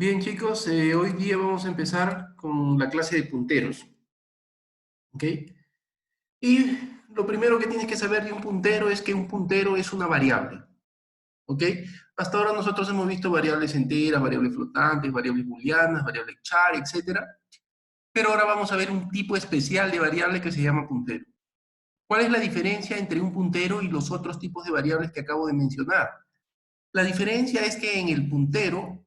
Bien, chicos, hoy día vamos a empezar con la clase de punteros, ¿ok? Y lo primero que tienes que saber de un puntero es que un puntero es una variable, ¿ok? Hasta ahora nosotros hemos visto variables enteras, variables flotantes, variables booleanas, variables char, etcétera. Pero ahora vamos a ver un tipo especial de variable que se llama puntero. ¿Cuál es la diferencia entre un puntero y los otros tipos de variables que acabo de mencionar? La diferencia es que en el puntero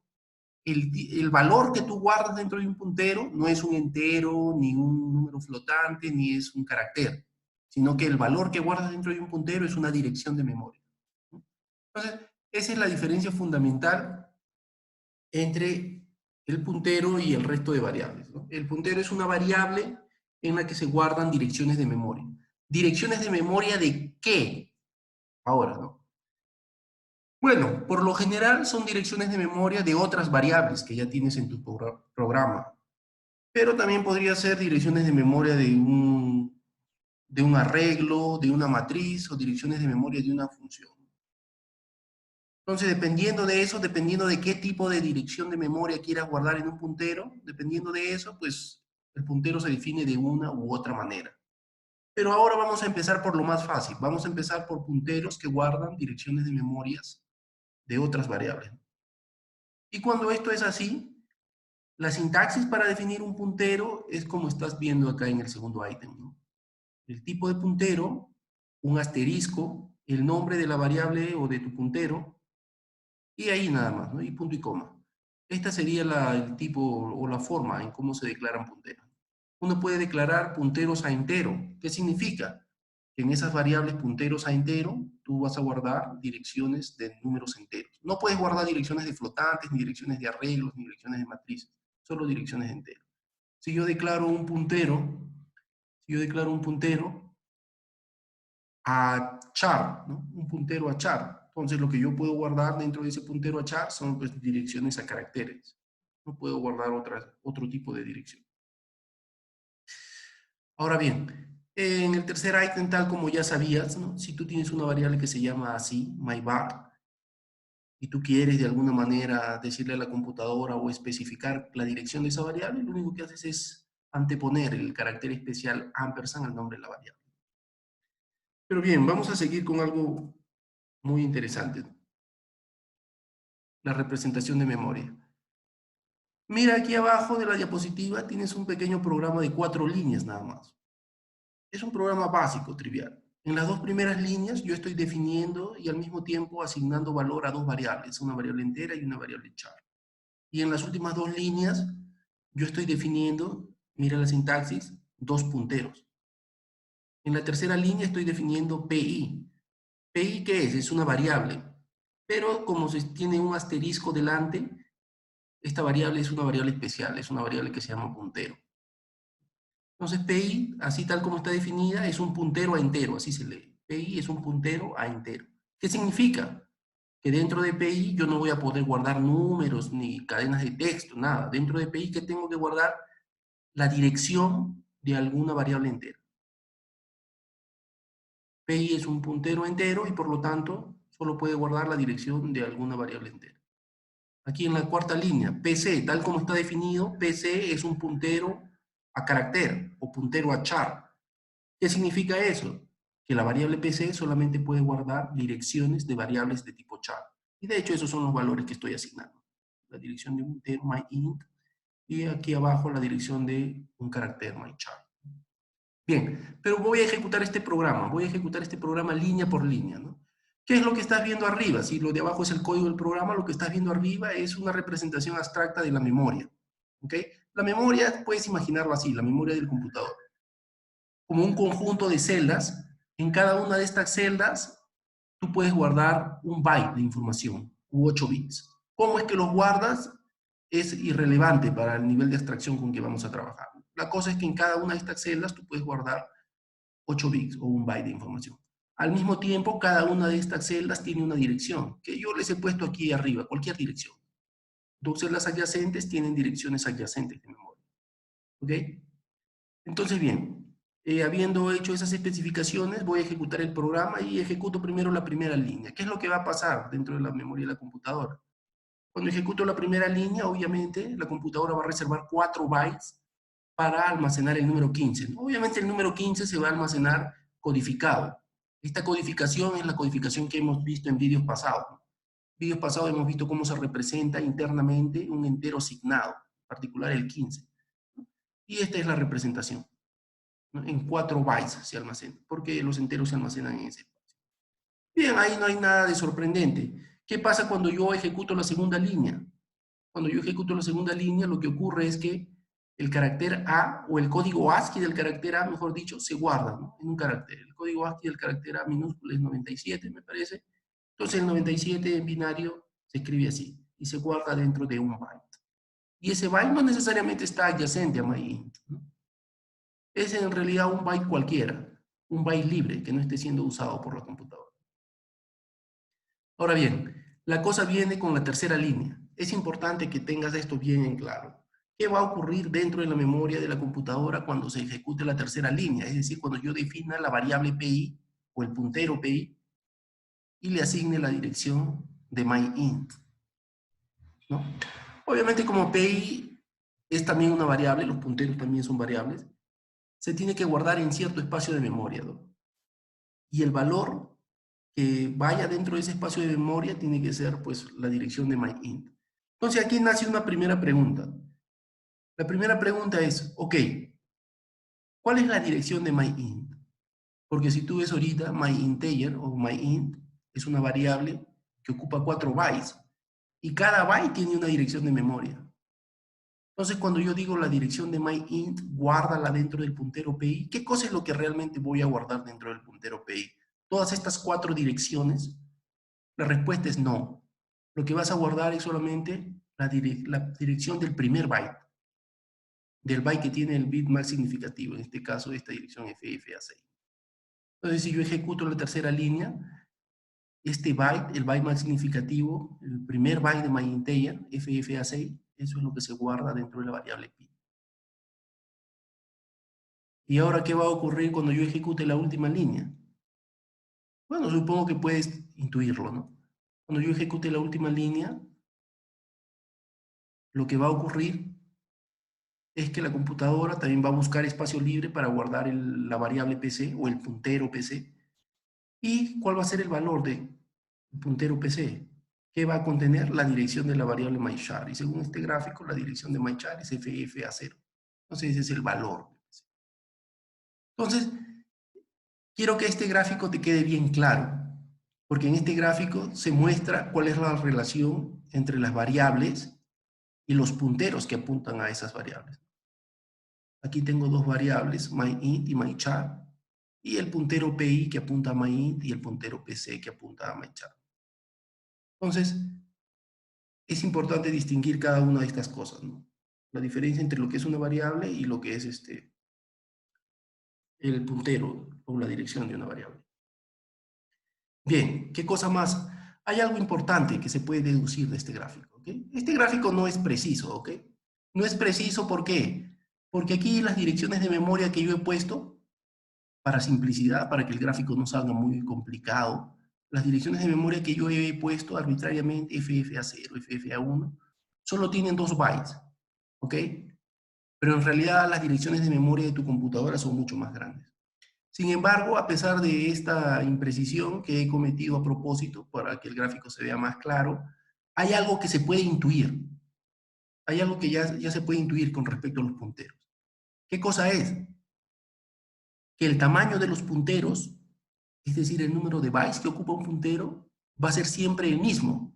el valor que tú guardas dentro de un puntero no es un entero, ni un número flotante, ni es un carácter, sino que el valor que guardas dentro de un puntero es una dirección de memoria. Entonces, esa es la diferencia fundamental entre el puntero y el resto de variables, ¿no? El puntero es una variable en la que se guardan direcciones de memoria. ¿Direcciones de memoria de qué? Ahora, ¿no? Bueno, por lo general son direcciones de memoria de otras variables que ya tienes en tu programa. Pero también podría ser direcciones de memoria de un arreglo, de una matriz o direcciones de memoria de una función. Entonces, dependiendo de eso, dependiendo de qué tipo de dirección de memoria quieras guardar en un puntero, dependiendo de eso, pues el puntero se define de una u otra manera. Pero ahora vamos a empezar por lo más fácil. Vamos a empezar por punteros que guardan direcciones de memorias de otras variables. Y cuando esto es así, la sintaxis para definir un puntero es como estás viendo acá en el segundo ítem, ¿no? El tipo de puntero, un asterisco, el nombre de la variable o de tu puntero, y ahí nada más, ¿no? Y punto y coma. Esta sería el tipo o la forma en cómo se declaran punteros. Uno puede declarar punteros a entero. ¿Qué significa? Que en esas variables punteros a entero, tú vas a guardar direcciones de números enteros. No puedes guardar direcciones de flotantes, ni direcciones de arreglos, ni direcciones de matrices, solo direcciones de enteros. Si yo declaro un puntero, a char, ¿no? Un puntero a char. Entonces, lo que yo puedo guardar dentro de ese puntero a char son pues, direcciones a caracteres. No puedo guardar otro tipo de dirección. Ahora bien, en el tercer ítem, tal como ya sabías, ¿no? Si tú tienes una variable que se llama así, myVar, y tú quieres de alguna manera decirle a la computadora o especificar la dirección de esa variable, lo único que haces es anteponer el carácter especial ampersand al nombre de la variable. Pero bien, vamos a seguir con algo muy interesante, la representación de memoria. Mira aquí abajo de la diapositiva tienes un pequeño programa de 4 líneas nada más. Es un programa básico, trivial. En las dos primeras líneas yo estoy definiendo y al mismo tiempo asignando valor a dos variables, una variable entera y una variable char. Y en las últimas dos líneas yo estoy definiendo, mira la sintaxis, dos punteros. En la tercera línea estoy definiendo PI. ¿PI qué es? Es una variable. Pero como se tiene un asterisco delante, esta variable es una variable especial, es una variable que se llama puntero. Entonces, PI, así tal como está definida, es un puntero a entero, así se lee. PI es un puntero a entero. ¿Qué significa? Que dentro de PI yo no voy a poder guardar números ni cadenas de texto, nada. Dentro de PI que tengo que guardar la dirección de alguna variable entera. PI es un puntero entero y por lo tanto solo puede guardar la dirección de alguna variable entera. Aquí en la cuarta línea, PC, tal como está definido, PC es un puntero a carácter o puntero a char. ¿Qué significa eso? Que la variable PC solamente puede guardar direcciones de variables de tipo char. Y de hecho esos son los valores que estoy asignando. La dirección de un puntero myInt y aquí abajo la dirección de un carácter myChar. Bien, pero voy a ejecutar este programa. Voy a ejecutar este programa línea por línea, ¿no? ¿Qué es lo que estás viendo arriba? Si lo de abajo es el código del programa, lo que estás viendo arriba es una representación abstracta de la memoria. ¿Ok? La memoria, puedes imaginarlo así, la memoria del computador. Como un conjunto de celdas. En cada una de estas celdas, tú puedes guardar un byte de información, u 8 bits. ¿Cómo es que los guardas? Es irrelevante para el nivel de abstracción con que vamos a trabajar. La cosa es que en cada una de estas celdas tú puedes guardar 8 bits o un byte de información. Al mismo tiempo, cada una de estas celdas tiene una dirección, que yo les he puesto aquí arriba, cualquier dirección. Dos celdas adyacentes tienen direcciones adyacentes de memoria. ¿Ok? Entonces, bien, habiendo hecho esas especificaciones, voy a ejecutar el programa y ejecuto primero la primera línea. ¿Qué es lo que va a pasar dentro de la memoria de la computadora? Cuando ejecuto la primera línea, obviamente, la computadora va a reservar 4 bytes para almacenar el número 15. Obviamente el número 15 se va a almacenar codificado. Esta codificación es la codificación que hemos visto en vídeos pasados. En vídeos pasados hemos visto cómo se representa internamente un entero asignado, en particular el 15. Y esta es la representación. En 4 bytes se almacena, porque los enteros se almacenan en ese espacio. Bien, ahí no hay nada de sorprendente. ¿Qué pasa cuando yo ejecuto la segunda línea? Cuando yo ejecuto la segunda línea, lo que ocurre es que el carácter A, o el código ASCII del carácter A, mejor dicho, se guarda, ¿no?, en un carácter. El código ASCII del carácter A minúsculo es 97, me parece. Entonces el 97 en binario se escribe así, y se guarda dentro de un byte. Y ese byte no necesariamente está adyacente a myInt, ¿no? Es en realidad un byte cualquiera, un byte libre que no esté siendo usado por la computadora. Ahora bien, la cosa viene con la tercera línea. Es importante que tengas esto bien en claro. ¿Qué va a ocurrir dentro de la memoria de la computadora cuando se ejecute la tercera línea? Es decir, cuando yo defina la variable PI o el puntero PI y le asigne la dirección de myInt, ¿no? Obviamente, como PI es también una variable, los punteros también son variables, se tiene que guardar en cierto espacio de memoria, ¿no? Y el valor que vaya dentro de ese espacio de memoria tiene que ser, pues, la dirección de myInt. Entonces aquí nace una primera pregunta. La primera pregunta es, ok, ¿cuál es la dirección de myInt? Porque si tú ves ahorita, myInteger o myInt es una variable que ocupa 4 bytes y cada byte tiene una dirección de memoria. Entonces, cuando yo digo la dirección de myInt, guárdala dentro del puntero PI, ¿qué cosa es lo que realmente voy a guardar dentro del puntero PI? ¿Todas estas 4 direcciones? La respuesta es no. Lo que vas a guardar es solamente la dirección del primer byte, del byte que tiene el bit más significativo, en este caso esta dirección FFA6. Entonces, si yo ejecuto la tercera línea, este byte, el byte más significativo, el primer byte de myInteger, FFA6, eso es lo que se guarda dentro de la variable pi. ¿Y ahora qué va a ocurrir cuando yo ejecute la última línea? Bueno, supongo que puedes intuirlo, ¿no? Cuando yo ejecute la última línea, lo que va a ocurrir es que la computadora también va a buscar espacio libre para guardar la variable PC o el puntero PC. ¿Y cuál va a ser el valor del puntero PC? ¿Qué va a contener? La dirección de la variable mychar. Y según este gráfico, la dirección de mychar es FFA0. Entonces, ese es el valor. Entonces, quiero que este gráfico te quede bien claro, porque en este gráfico se muestra cuál es la relación entre las variables y los punteros que apuntan a esas variables. Aquí tengo dos variables, myInt y mychar, y el puntero PI que apunta a myInt y el puntero PC que apunta a mychar. Entonces, es importante distinguir cada una de estas cosas, ¿no? La diferencia entre lo que es una variable y lo que es el puntero o la dirección de una variable. Bien, ¿qué cosa más? Hay algo importante que se puede deducir de este gráfico, ¿ok? Este gráfico no es preciso, ¿ok? No es preciso, ¿por qué? Porque aquí las direcciones de memoria que yo he puesto, para simplicidad, para que el gráfico no salga muy complicado, las direcciones de memoria que yo he puesto arbitrariamente, FFA0, FFA1, solo tienen 2 bytes, ¿ok? Pero en realidad las direcciones de memoria de tu computadora son mucho más grandes. Sin embargo, a pesar de esta imprecisión que he cometido a propósito para que el gráfico se vea más claro, hay algo que se puede intuir. Hay algo que ya se puede intuir con respecto a los punteros. ¿Qué cosa es? Que el tamaño de los punteros, es decir, el número de bytes que ocupa un puntero, va a ser siempre el mismo,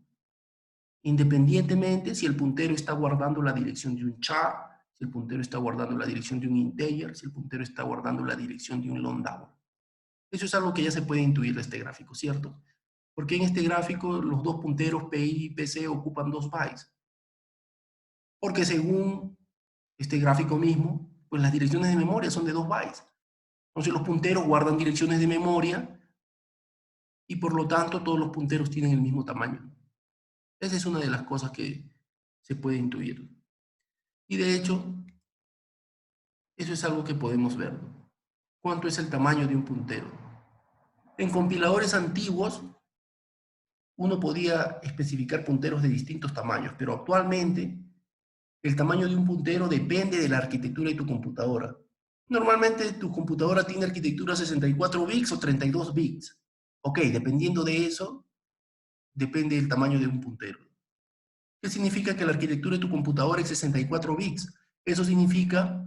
independientemente si el puntero está guardando la dirección de un char, si el puntero está guardando la dirección de un integer, si el puntero está guardando la dirección de un long down. Eso es algo que ya se puede intuir de este gráfico, ¿cierto? Porque en este gráfico los dos punteros PI y PC ocupan 2 bytes. Porque según este gráfico mismo, pues las direcciones de memoria son de 2 bytes. Entonces los punteros guardan direcciones de memoria y por lo tanto todos los punteros tienen el mismo tamaño. Esa es una de las cosas que se puede intuir. Y de hecho, eso es algo que podemos ver. ¿Cuánto es el tamaño de un puntero? En compiladores antiguos, uno podía especificar punteros de distintos tamaños, pero actualmente el tamaño de un puntero depende de la arquitectura de tu computadora. Normalmente tu computadora tiene arquitectura 64 bits o 32 bits. Ok, dependiendo de eso, depende del tamaño de un puntero. ¿Qué significa que la arquitectura de tu computadora es 64 bits? Eso significa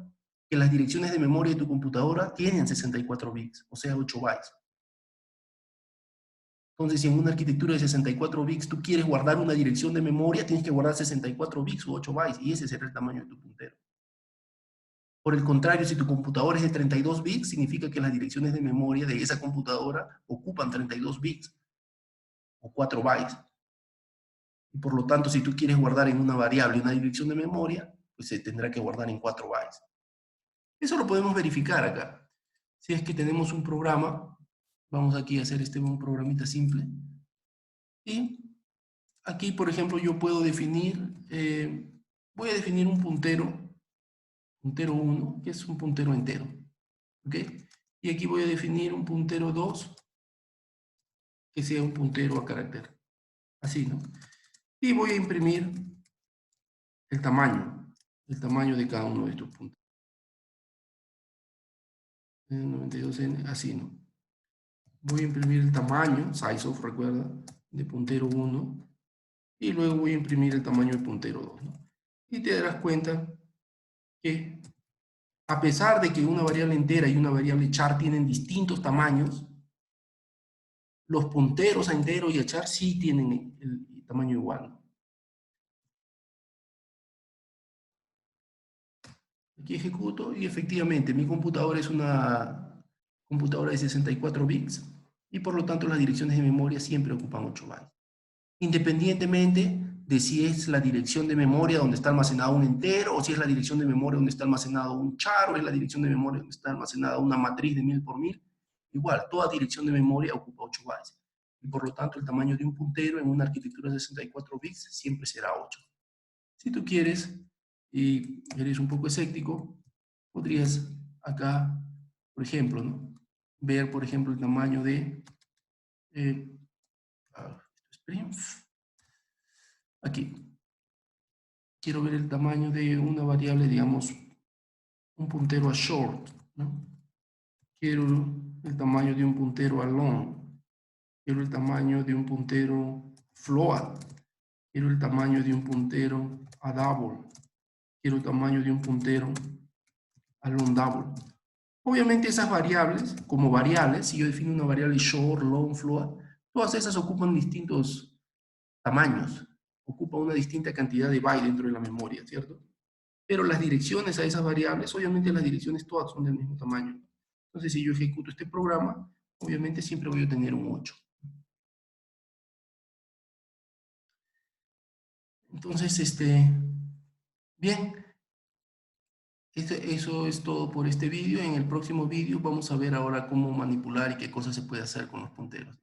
que las direcciones de memoria de tu computadora tienen 64 bits, o sea, 8 bytes. Entonces, si en una arquitectura de 64 bits tú quieres guardar una dirección de memoria, tienes que guardar 64 bits o 8 bytes, y ese será el tamaño de tu puntero. Por el contrario, si tu computadora es de 32 bits, significa que las direcciones de memoria de esa computadora ocupan 32 bits o 4 bytes. Y por lo tanto, si tú quieres guardar en una variable una dirección de memoria, pues se tendrá que guardar en 4 bytes. Eso lo podemos verificar acá. Si es que tenemos un programa, vamos aquí a hacer un programita simple. Y aquí, por ejemplo, yo puedo definir, voy a definir un puntero 1, que es un puntero entero. ¿Ok? Y aquí voy a definir un puntero 2, que sea un puntero a carácter. Así, ¿no? Y voy a imprimir el tamaño de cada uno de estos puntos. 92N, así, ¿no? Voy a imprimir el tamaño, size of, recuerda, de puntero 1, y luego voy a imprimir el tamaño de puntero 2, ¿no? Y te darás cuenta que a pesar de que una variable entera y una variable char tienen distintos tamaños, los punteros a entero y a char sí tienen el tamaño igual, ¿no? Aquí ejecuto y efectivamente mi computadora es una computadora de 64 bits y por lo tanto las direcciones de memoria siempre ocupan 8 bytes. Independientemente de si es la dirección de memoria donde está almacenado un entero o si es la dirección de memoria donde está almacenado un char o es la dirección de memoria donde está almacenada una matriz de 1000 por 1000, igual, toda dirección de memoria ocupa 8 bytes. Y por lo tanto el tamaño de un puntero en una arquitectura de 64 bits siempre será 8. Si tú quieres y eres un poco escéptico, podrías acá, por ejemplo, ¿no? Ver, por ejemplo, el tamaño de aquí. Quiero ver el tamaño de una variable, digamos, un puntero a short, ¿no? Quiero el tamaño de un puntero a long. Quiero el tamaño de un puntero float. Quiero el tamaño de un puntero a double. Quiero el tamaño de un puntero a long double. Obviamente esas variables, como variables, si yo defino una variable short, long, float, todas esas ocupan distintos tamaños, ocupan una distinta cantidad de bytes dentro de la memoria, ¿cierto? Pero las direcciones a esas variables, obviamente las direcciones todas son del mismo tamaño. Entonces, si yo ejecuto este programa, obviamente siempre voy a tener un 8. Entonces, bien, eso es todo por este vídeo. En el próximo vídeo vamos a ver ahora cómo manipular y qué cosas se puede hacer con los punteros.